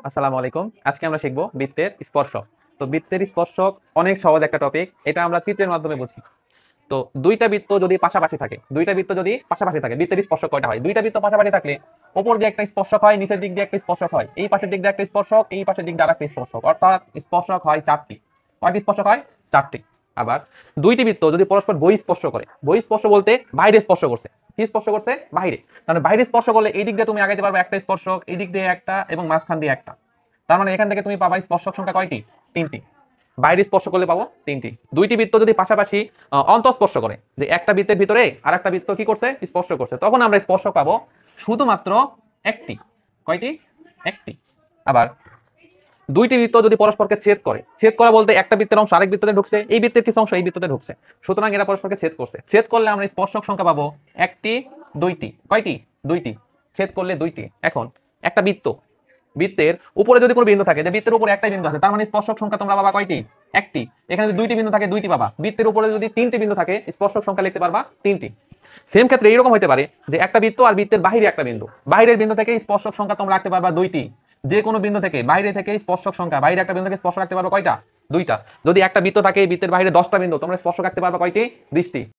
আসসালামু আলাইকুম। আজকে আমরা শিখব বৃত্তের স্পর্শক। তো বৃত্তের স্পর্শক অনেক সহজ একটা টপিক। এটা আমরা চিত্রের মাধ্যমে বুঝি। তো দুইটা বৃত্ত যদি পাশাপাশি থাকে, বৃত্তের স্পর্শক কয়টা হয়? দুইটা বৃত্ত পাশাপাশি থাকলে উপর দিয়ে একটা স্পর্শক হয়, নিচের দিক দিয়ে একটা স্পর্শক হয়, এই পাশের দিক দিয়ে একটা স্পর্শক, এই পাশের দিক দিয়ে আরেকটা স্পর্শক, অর্থাৎ স্পর্শক হয় চারটি। কয়টি স্পর্শক হয়? চারটি। আবার দুইটি বৃত্ত যদি পরস্পর বহিঃস্পর্শ করে, বহিঃস্পর্শ বলতে বাইরে স্পর্শ করছে। কি স্পর্শ করছে? বাইরে। তাহলে বাইরে স্পর্শ করলে এই দিক দিয়ে তুমি আগাইতে পারবে একটা স্পর্শক, এই দিক দিয়ে একটা এবং মাঝখান দিয়ে একটা। তার মানে এখান থেকে তুমি পাবা স্পর্শক সংখ্যা কয়টি? তিনটি। বাইরে স্পর্শ করলে পাবো তিনটি। দুইটি বৃত্ত যদি পাশাপাশি অন্তঃস্পর্শ করে, যে একটা বৃত্তের ভিতরে আর একটা বৃত্ত কি করছে? স্পর্শ করছে, তখন আমরা স্পর্শক পাবো শুধুমাত্র একটি। কয়টি? একটি। আবার দুইটি বৃত্ত যদি পরস্পরকে ছেদ করে, ছেদ করা বলতে একটা বৃত্তের অংশ আরেক বৃত্ততে ঢুকছে, এই বৃত্তের কিছু অংশ এই বৃত্ততে ঢুকছে, সুতরাং এরা পরস্পরকে ছেদ করছে। ছেদ করলে আমরা স্পর্শক সংখ্যা পাবো একটি, দুইটি। কয়টি? দুইটি। ছেদ করলে দুইটি। এখন একটা বৃত্ত, বৃত্তের উপরে যদি কোনো বিন্দু থাকে, যে বৃত্তের উপরে একটাই বিন্দু আছে, তার মানে স্পর্শক সংখ্যা তোমরা পাবা কয়টি? একটি। এখানে যদি দুইটি বিন্দু থাকে, দুইটি পাবা। বৃত্তের উপরে যদি তিনটি বিন্দু থাকে, স্পর্শক সংখ্যা লিখতে পারবা তিনটি। সেম ক্ষেত্রে এইরকম হতে পারে যে একটা বৃত্ত আর বৃত্তের বাহিরে একটা বিন্দু, বাইরের বিন্দু থেকে স্পর্শক সংখ্যা তোমরা রাখতে পারবা দুইটি। যে কোনো বিন্দু থেকে, বাইরে থেকে স্পর্শক সংখ্যা, বাইরে একটা বিন্দু থেকে স্পর্শ রাখতে পারবা কয়টা? দুইটা। যদি একটা বৃত্ত থাকে, বৃত্তের বাইরে 10টা বিন্দু, তোমরা স্পর্শ রাখতে পারবা কয়টি? 20টি।